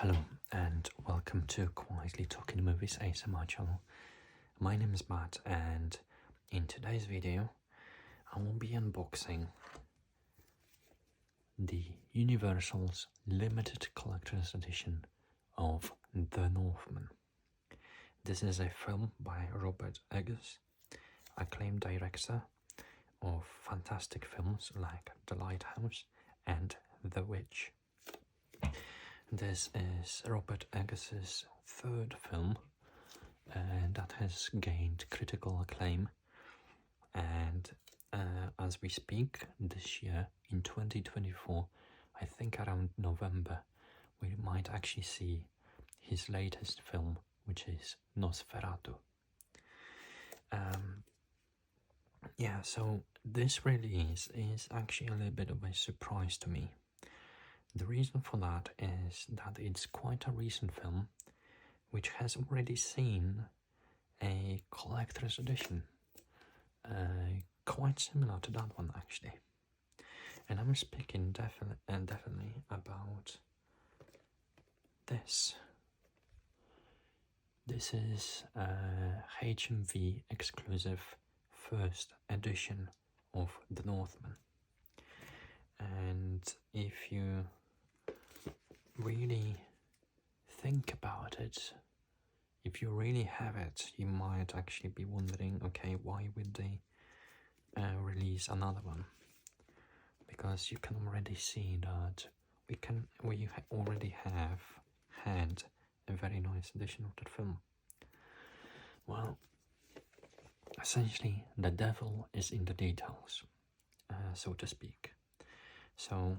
Hello and welcome to Quietly Talking Movies ASMR channel. My name is Matt and in today's video I will be unboxing the Universal's limited collector's edition of The Northman. This is a film by Robert Eggers, acclaimed director of fantastic films like The Lighthouse and The Witch. This is Robert Eggers' third film that has gained critical acclaim, and as we speak this year in 2024, I think around November, we might actually see his latest film, which is Nosferatu. So this release is actually a little bit of a surprise to me. The reason for that is that it's quite a recent film which has already seen a collector's edition, quite similar to that one actually. And I'm speaking definitely about this. This is a HMV exclusive first edition of The Northman. And if you really think about it, if you really have it, you might actually be wondering, okay, why would they release another one? Because you can already see that we already have had a very nice edition of that film. Well, essentially the devil is in the details, so to speak. So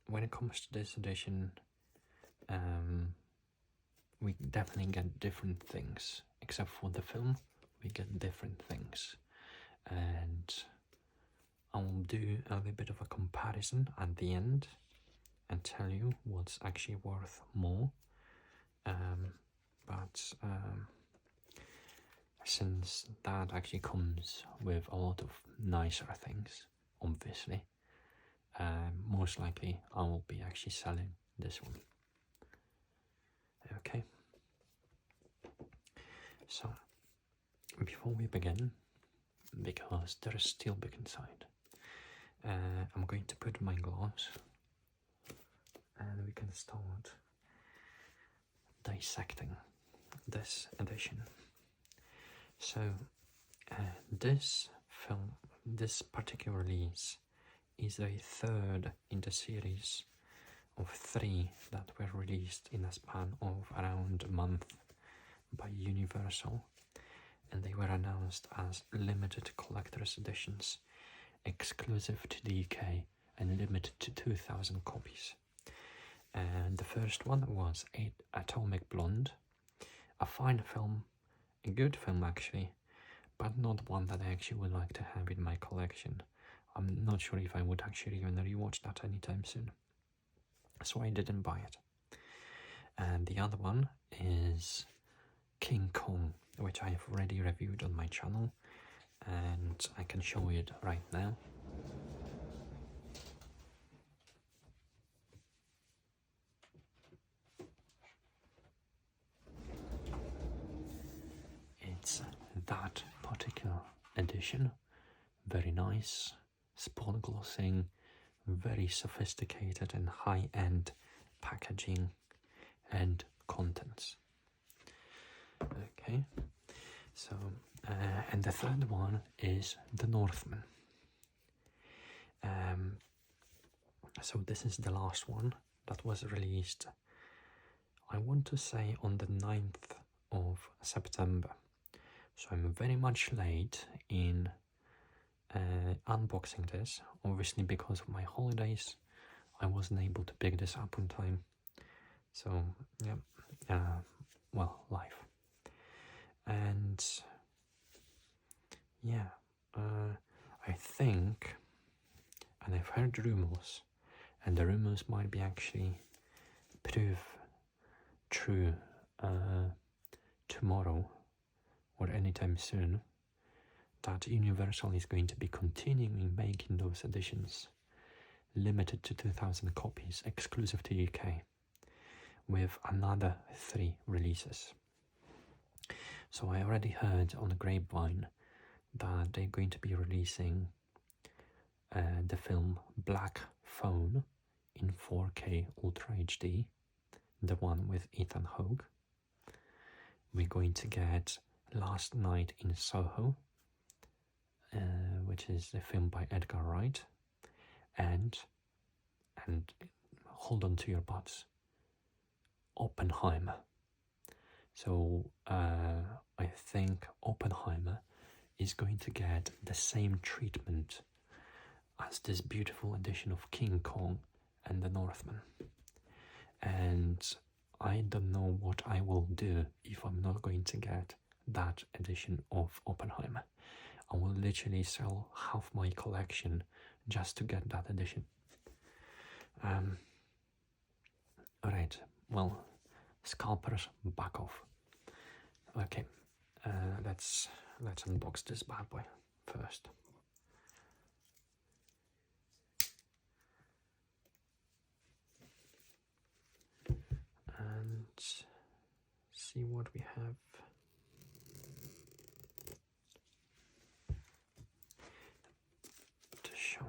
when it comes to this edition, we definitely get different things. Except for the film, we get different things. And I will do a little bit of a comparison at the end and tell you what's actually worth more. Since that actually comes with a lot of nicer things, obviously, most likely I will be actually selling this one. Okay, so before we begin, because there is still big inside, I'm going to put my gloves and we can start dissecting this edition. So this film, this particular release, is the third in the series of 3 that were released in a span of around a month by Universal, and they were announced as limited collector's editions, exclusive to the UK and limited to 2,000 copies. And the first one was Atomic Blonde, a fine film, a good film actually, but not one that I actually would like to have in my collection. I'm not sure if I would actually even rewatch that anytime soon, so I didn't buy it. And the other one is King Kong, which I have already reviewed on my channel, and I can show it right now. It's that particular edition, very nice, spot glossing, very sophisticated and high-end packaging and contents. Okay, so and the third one is The Northman. So this is the last one that was released, I want to say, on the 9th of September. So I'm very much late in unboxing this, obviously because of my holidays. I wasn't able to pick this up on time, so yeah, well, life. And yeah, I think, and I've heard rumors, and the rumors might be actually prove true tomorrow or anytime soon, that Universal is going to be continuing making those editions limited to 2,000 copies, exclusive to UK, with another 3 releases. So I already heard on the grapevine that they're going to be releasing the film Black Phone in 4K Ultra HD, the one with Ethan Hawke. We're going to get Last Night in Soho, which is a film by Edgar Wright, and hold on to your butts, Oppenheimer. So I think Oppenheimer is going to get the same treatment as this beautiful edition of King Kong and the Northman. And I don't know what I will do if I'm not going to get that edition of Oppenheimer. I will literally sell half my collection just to get that edition. Alright, well, scalpers, back off. Okay, let's unbox this bad boy first. And see what we have. To show.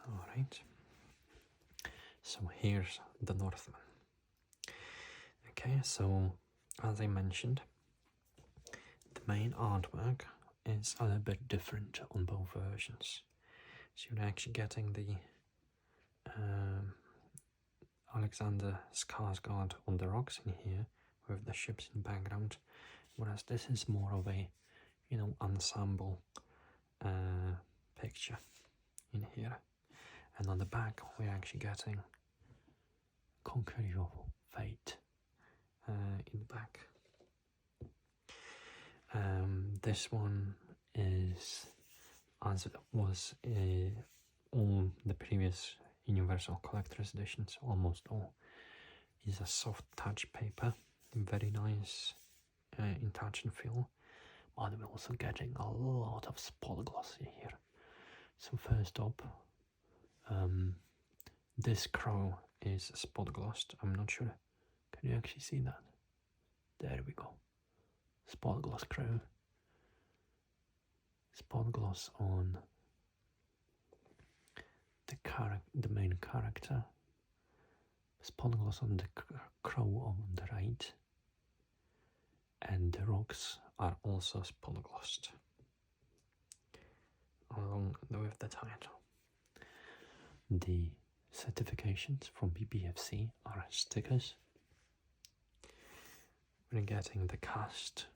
Alright, so here's the Northman. Okay, so as I mentioned, the main artwork is a little bit different on both versions. So you're actually getting the Alexander Skarsgård on the rocks in here with the ships in background, whereas this is more of a, ensemble picture in here. And on the back, we're actually getting Conquer Your Fate in the back. This one is, as it was all the previous Universal Collector's Editions, almost all, is a soft touch paper, very nice in touch and feel, but we're also getting a lot of spot gloss in here. So first up, this crow is spot glossed. I'm not sure. Can you actually see that? There we go. Spot gloss crow. Spot gloss on the main character. Spot gloss on the crow on the right. And the rocks are also spot glossed along with the title. The certifications from BBFC are stickers. We're getting the cast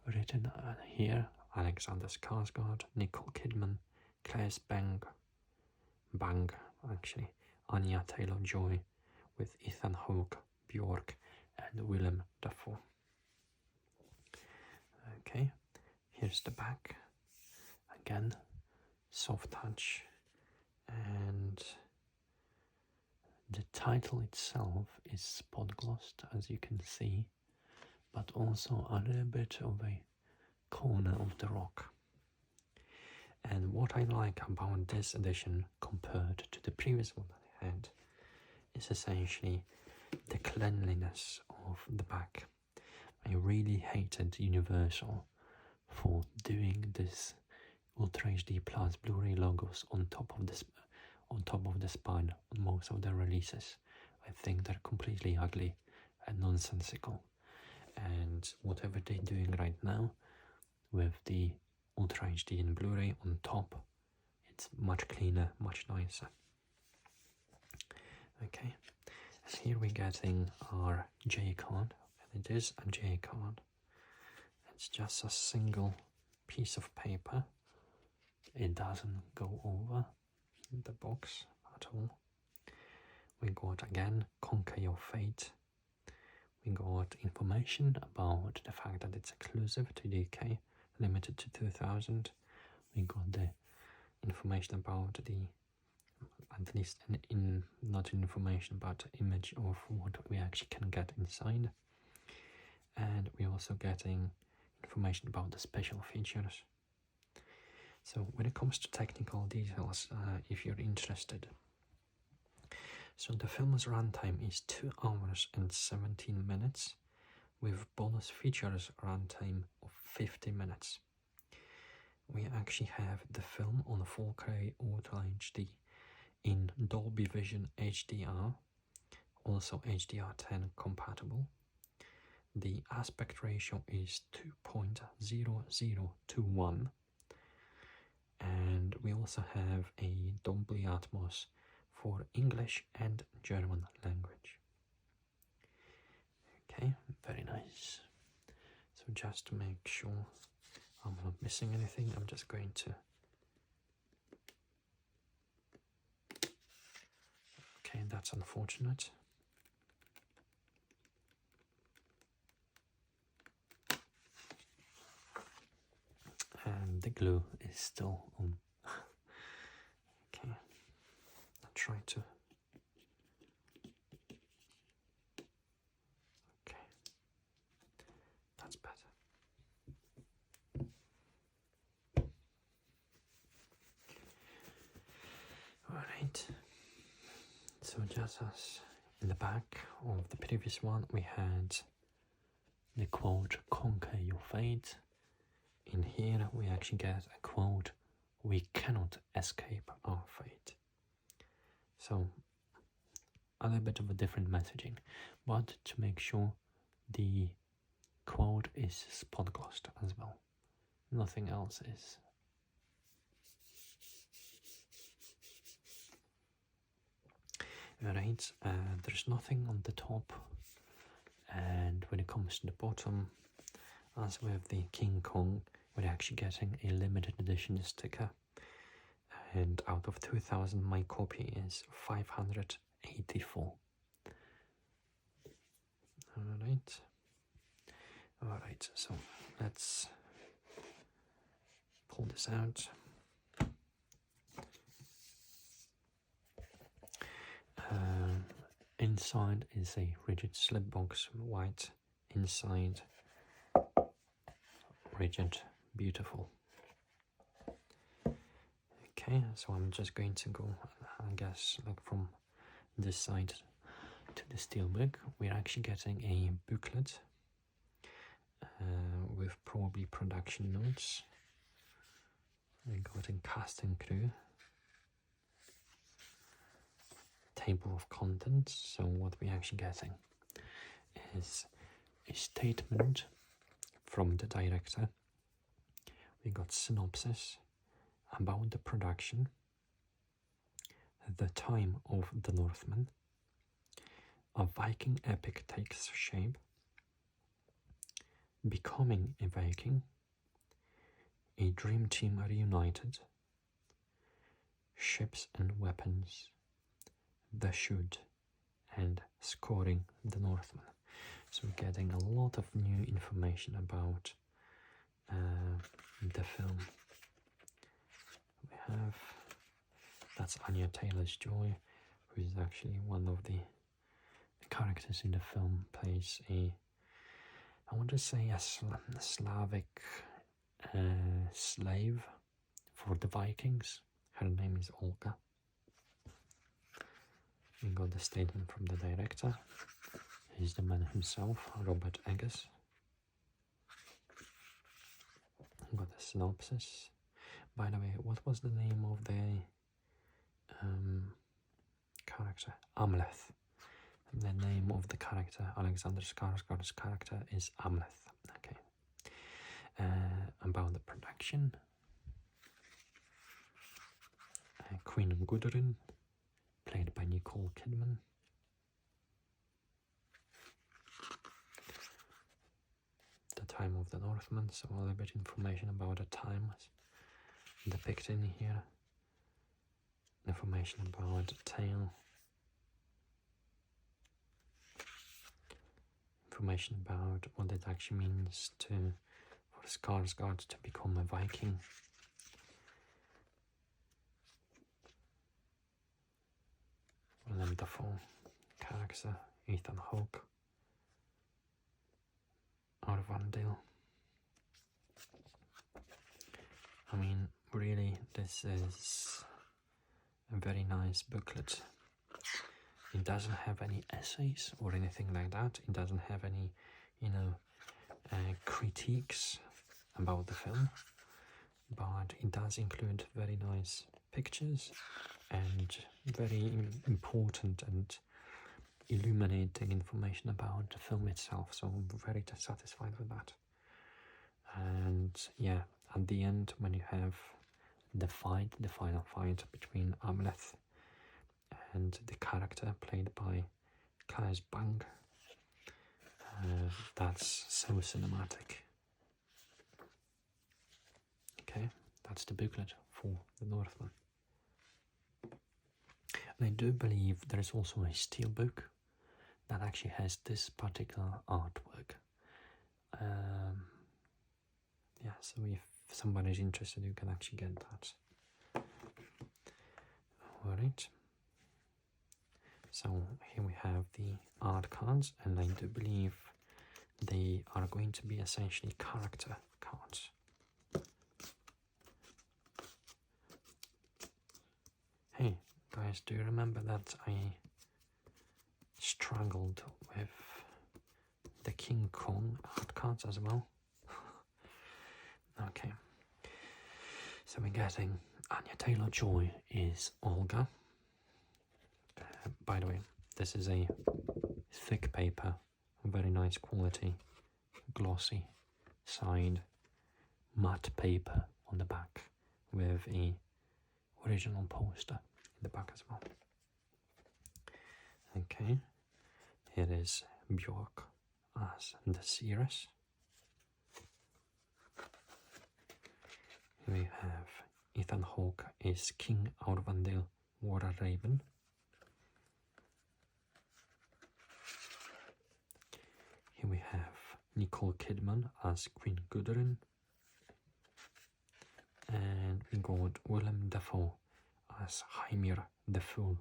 written here: Alexander Skarsgård, Nicole Kidman, Claire Bang, Anya Taylor-Joy, with Ethan Hawke, Bjork, and Willem Dafoe. Okay, here's the back. Again, soft touch, and the title itself is spot glossed, as you can see, but also a little bit of a corner of the rock. And what I like about this edition compared to the previous one that I had is essentially the cleanliness of the back. I really hated Universal for doing this Ultra HD Plus Blu-ray logos on top of the spine on most of their releases. I think they're completely ugly and nonsensical. And whatever they're doing right now with the Ultra HD and Blu-ray on top, it's much cleaner, much nicer. Okay, and here we're getting our J card, and it is a J card. It's just a single piece of paper. It doesn't go over the box at all. We got again Conquer Your Fate. We got information about the fact that it's exclusive to the UK, limited to 2000. We got the information about the, at least not information, but image of what we actually can get inside. And we're also getting information about the special features. So when it comes to technical details, if you're interested, so the film's runtime is 2 hours and 17 minutes, with bonus features runtime of 50 minutes. We actually have the film on 4K Ultra HD in Dolby Vision HDR, also HDR10 compatible. The aspect ratio is 2.00 to 1, and we also have a Dolby Atmos for English and German language. Okay, very nice. So just to make sure I'm not missing anything, I'm just going to... Okay, that's unfortunate. And the glue is still on. Okay, I'll try to... Okay, that's better. Alright, so just as in the back of the previous one, we had the quote, "Conquer your fate." In here, we actually get a quote, "We cannot escape our fate." So, a little bit of a different messaging, but to make sure the quote is spot glossed as well. Nothing else is. Alright, there's nothing on the top, and when it comes to the bottom, as with the King Kong, we're actually getting a limited edition sticker, and out of 2,000 my copy is 584. Alright, so let's pull this out. Inside is a rigid slip box, white inside, rigid, beautiful. Okay, so I'm just going to go, I guess, like from this side to the steelbook. We're actually getting a booklet with probably production notes. We got a cast and crew, table of contents. So what we're actually getting is a statement from the director. We got synopsis about the production, the time of the Northman, a Viking epic takes shape, becoming a Viking, a dream team reunited, ships and weapons, the shoot, and scoring the Northman. So we're getting a lot of new information about the film. We have, that's Anya Taylor-Joy, who is actually one of the characters in the film, plays a, I want to say a Slavic slave for the Vikings. Her name is Olga. We got the statement from the director. He's the man himself, Robert Eggers. We got the synopsis. By the way, what was the name of the character? Amleth. The name of the character, Alexander Skarsgård's character, is Amleth. Okay. About the production, Queen Gudrun, played by Nicole Kidman. The time of the Northman, so a little bit information about the time depicted in here. Information about the tale. Information about what it actually means for Skarsgård to become a Viking. Willem Dafoe character, Ethan Hawke, Arvandil. I mean, really, this is a very nice booklet. It doesn't have any essays or anything like that. It doesn't have any, critiques about the film, but it does include very nice pictures and very important and illuminating information about the film itself, so I'm very satisfied with that. And yeah, at the end, when you have the final fight between Amleth and the character played by Claes Bang, that's so cinematic. Okay, that's the booklet for the Northman. And I do believe there is also a steelbook that actually has this particular artwork. Yeah, so if somebody is interested, you can actually get that. Alright. So here we have the art cards, and I do believe they are going to be essentially character cards. Hey guys, do you remember that I struggled with the King Kong art cards as well? Okay, so we're getting Anya Taylor-Joy is Olga. By the way, this is a thick paper, very nice quality, glossy side, matte paper on the back with a original poster in the back as well. Okay, here is Björk as the Seeress. We have Ethan Hawke is King Aurvandil Warra Raven. Here we have Nicole Kidman as Queen Gudrun. And we got Willem Dafoe as Hymir the Fool.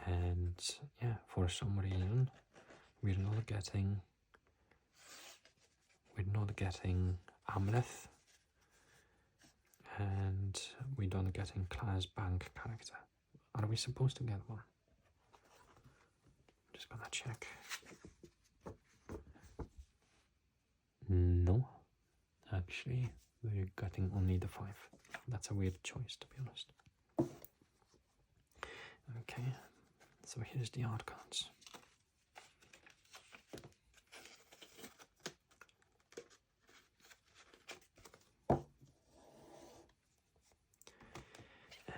And yeah, for some reason we're not getting Amleth, and we don't getting Claes Bang character. Are we supposed to get one? I'm just gonna check. No, actually we're getting only the 5. That's a weird choice, to be honest. Okay, so here's the art cards.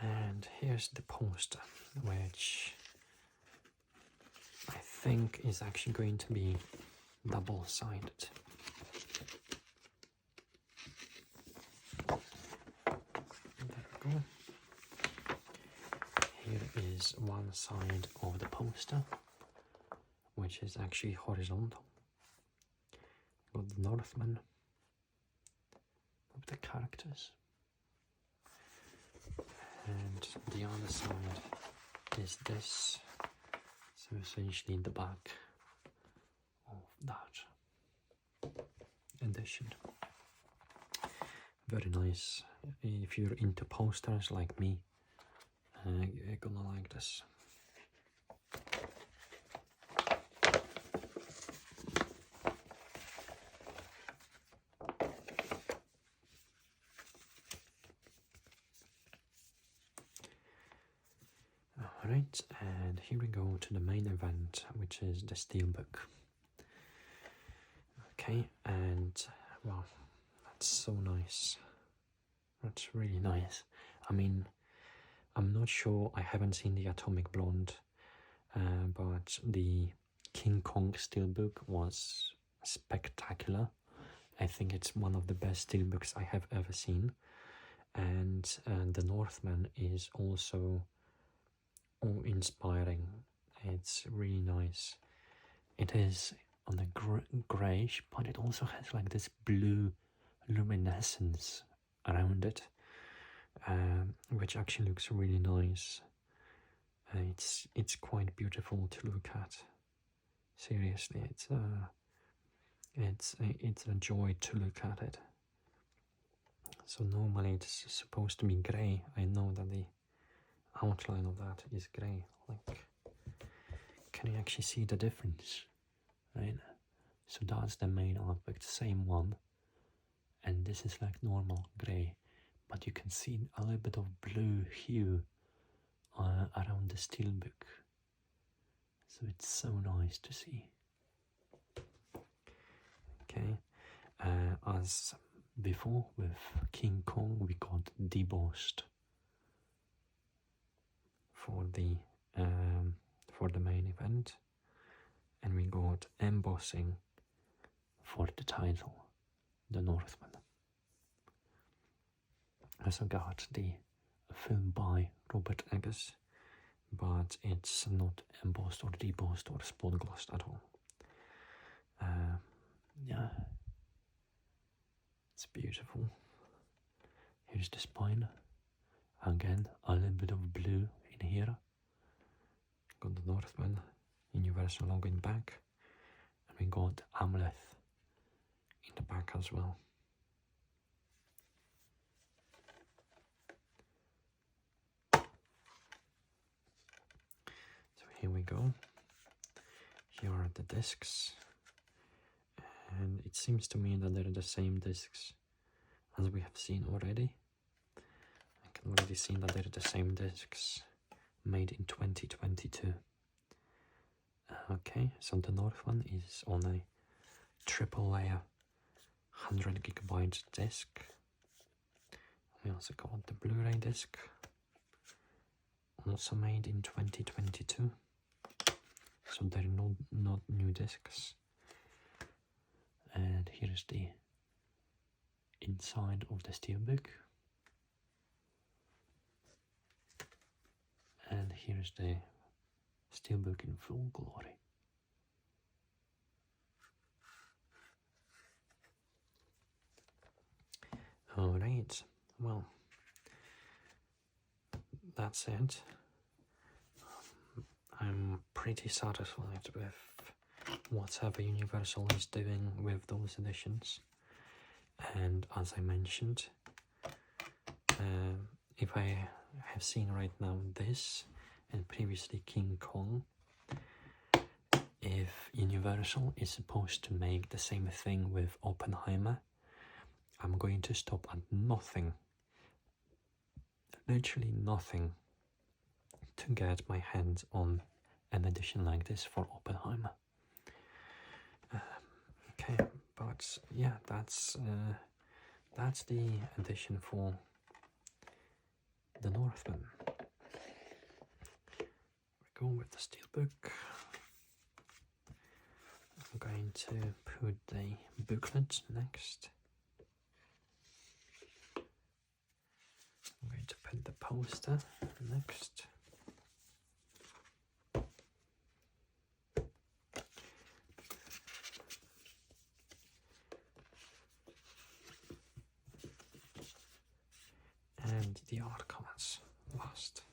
And here's the poster, which I think is actually going to be double-sided. There we go. Here is one side of the poster, which is actually horizontal. Got the Northman of the characters. And the other side is this, so essentially the back of that edition. Very nice. If you're into posters like me, you're gonna like this. Alright, and here we go to the main event, which is the steelbook. Okay, and wow, that's so nice. That's really nice. I mean, I'm not sure, I haven't seen the Atomic Blonde, but the King Kong steelbook was spectacular. I think it's one of the best steelbooks I have ever seen. And the Northman is also inspiring. It's really nice. It is on a greyish, but it also has like this blue luminescence around it, which actually looks really nice. It's quite beautiful to look at. Seriously, it's a joy to look at it. So normally it's supposed to be grey. I know that the outline of that is grey. Like, can you actually see the difference? Right? So that's the main object, same one. And this is like normal grey. But you can see a little bit of blue hue around the steelbook. So it's so nice to see. Okay, as before with King Kong, we got debossed for the main event, and we got embossing for the title, The Northman. I also got the film by Robert Eggers, but it's not embossed or debossed or spot glossed at all. Yeah, it's beautiful. Here's the spine. Again, a little bit of blue in here. Got the Northman Universal logo in back, and we got Amleth in the back as well. So here we go. Here are the discs, and it seems to me that they're the same discs as we have seen already. I can already see that they're the same discs made in 2022. Okay, so the Northman is on a triple layer 100 gigabyte disc. We also got the Blu-ray disc, also made in 2022. So they're not new discs. And here's the inside of the steelbook. And here's the steelbook in full glory. Alright, well, that's it. I'm pretty satisfied with whatever Universal is doing with those editions. And as I mentioned, if I have seen right now this and previously King Kong, if Universal is supposed to make the same thing with Oppenheimer, I'm going to stop at nothing, literally nothing, to get my hands on an edition like this for Oppenheimer. Okay, but yeah, that's the edition for the Northman. We go with the steelbook. I'm going to put the booklet next. I'm going to put the poster next. And the art comments last.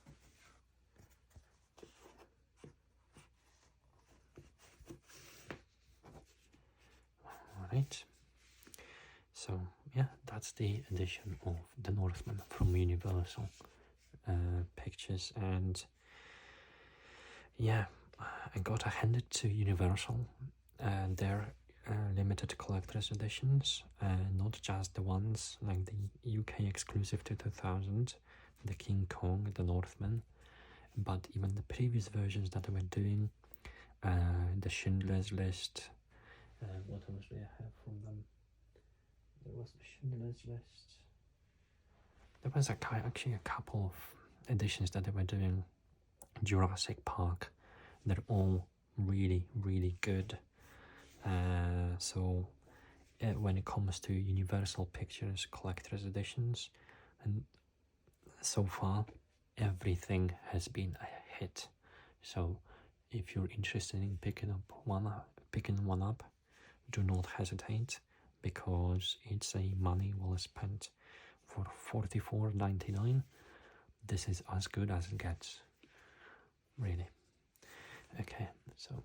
Alright, so yeah, that's the edition of The Northman from Universal Pictures, and yeah, I gotta hand it to Universal. Their limited collector's editions, not just the ones like the UK exclusive to 2000, the King Kong, the Northman, but even the previous versions that they were doing, the Schindler's List. What else do I have from them? There was the Schindler's List. There was actually a couple of editions that they were doing. Jurassic Park. They're all really, really good. So when it comes to Universal Pictures collector's editions, and so far everything has been a hit. So if you're interested in picking one up, do not hesitate, because it's a money well spent. For $44.99, this is as good as it gets. really. Okay, so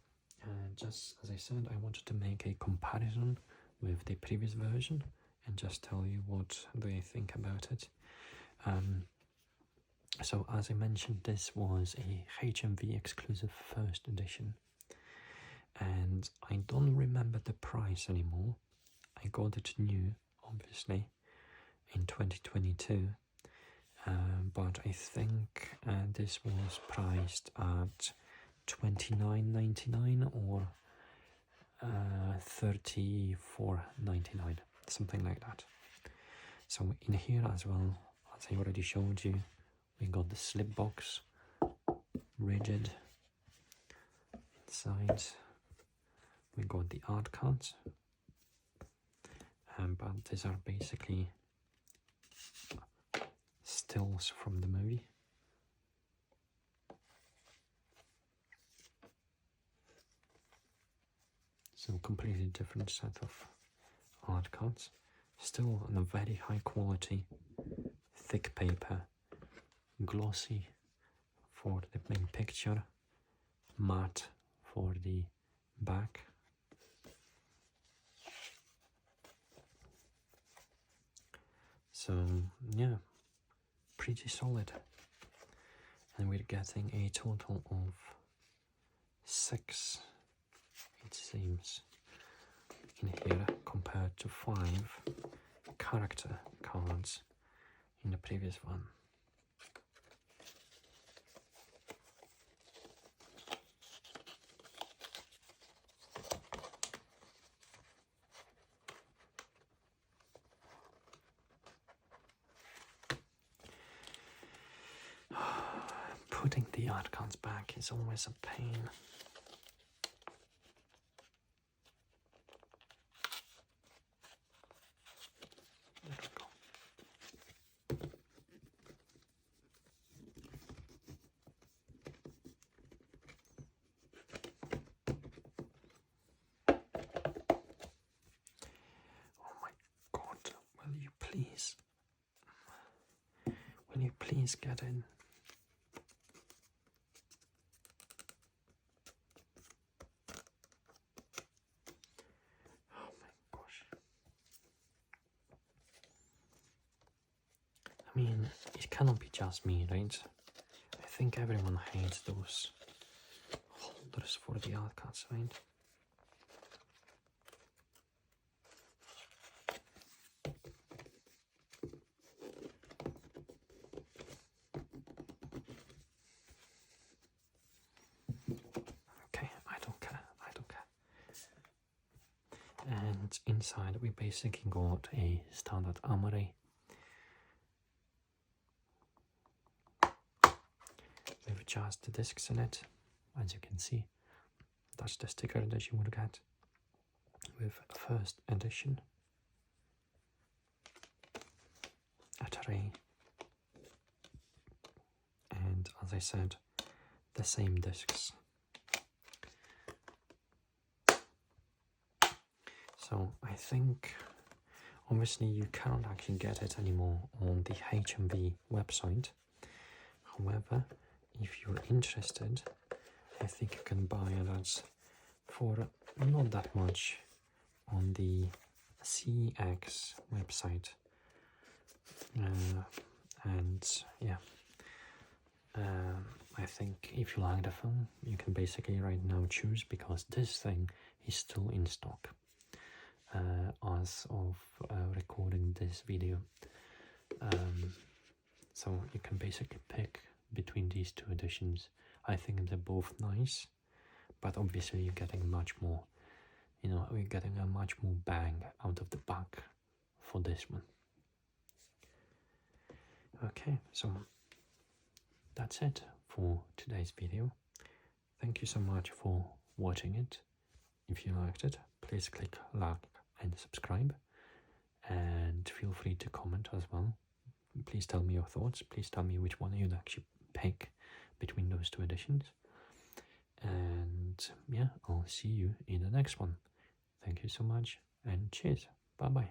just as I said, I wanted to make a comparison with the previous version and just tell you what do I think about it. So as I mentioned, this was a HMV exclusive first edition, and I don't remember the price anymore. I got it new, obviously, in 2022, but I think this was priced at $29.99 or $34.99, something like that. So in here as well, as I already showed you, we got the slip box, rigid. Inside we got the art cards, but these are basically stills from the movie. So completely different set of art cards, still on a very high quality, thick paper, glossy for the main picture, matte for the back. So yeah, pretty solid, and we're getting a total of 6, it seems, in here, compared to 5 character cards in the previous one. Putting the art cards back is always a pain. There we go. Oh my God, will you please get in? I mean, it cannot be just me, right? I think everyone hates those holders for the art cards, right? Okay, I don't care. And inside we basically got a standard armory with just the discs in it, as you can see. That's the sticker that you would get with first edition. A tray, and as I said, the same discs. So I think obviously you cannot actually get it anymore on the HMV website. However, if you're interested, I think you can buy that for not that much on the CX website. And yeah, I think if you like the film, you can basically right now choose, because this thing is still in stock as of recording this video. So you can basically pick between these two editions. I think they're both nice, but obviously you're getting much more, we're getting a much more bang out of the buck for this one. Okay, so that's it for today's video. Thank you so much for watching it. If you liked it, please click like and subscribe, and feel free to comment as well. Please tell me your thoughts. Please tell me which one you'd actually pick between those two editions. And yeah, I'll see you in the next one. Thank you so much, and cheers. Bye bye.